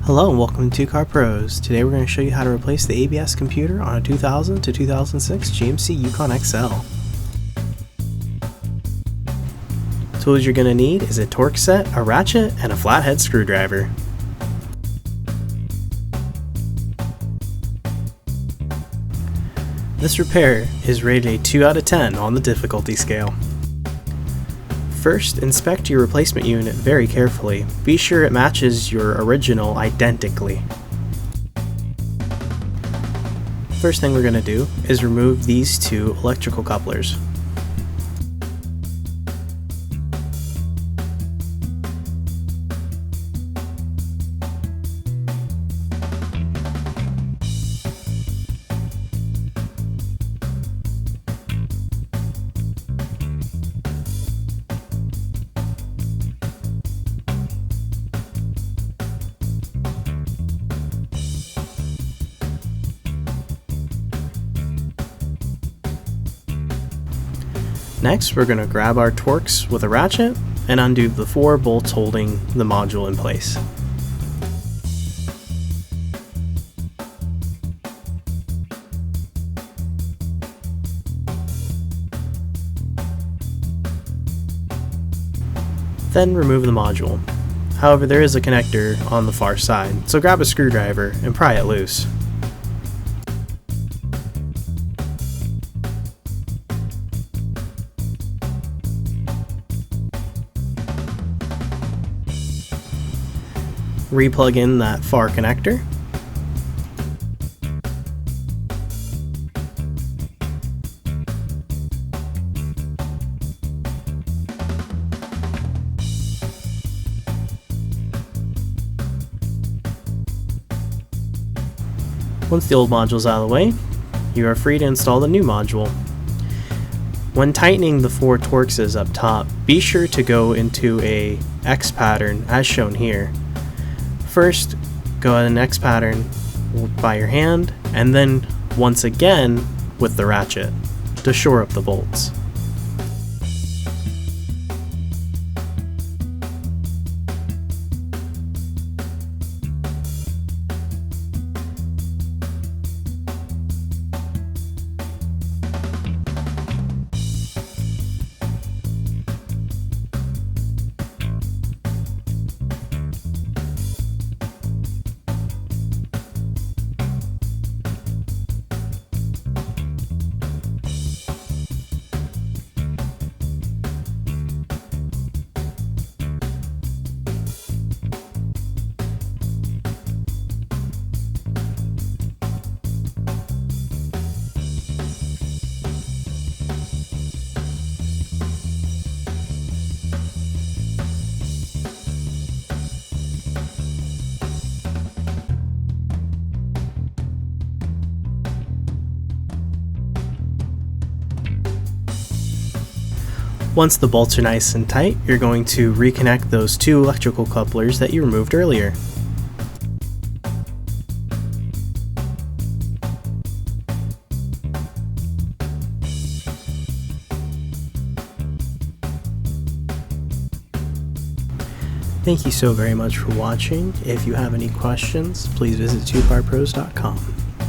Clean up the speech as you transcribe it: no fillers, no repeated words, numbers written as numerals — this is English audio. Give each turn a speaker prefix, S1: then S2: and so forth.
S1: Hello and welcome to Two Car Pros. Today we're going to show you how to replace the ABS computer on a 2000 to 2006 GMC Yukon XL. Tools you're going to need is a torque set, a ratchet, and a flathead screwdriver. This repair is rated a 2 out of 10 on the difficulty scale. First, inspect your replacement unit very carefully. Be sure it matches your original identically. First thing we're going to do is remove these two electrical couplers. Next, we're going to grab our Torx with a ratchet and undo the 4 bolts holding the module in place. Then remove the module. However, there is a connector on the far side, so grab a screwdriver and pry it loose. Replug in that far connector. Once the old module is out of the way, you are free to install the new module. When tightening the 4 Torxes up top, be sure to go into a X pattern as shown here. First, go at an X pattern by your hand, and then once again with the ratchet to shore up the bolts. Once the bolts are nice and tight, you're going to reconnect those 2 electrical couplers that you removed earlier. Thank you so very much for watching. If you have any questions, please visit twocarpros.com.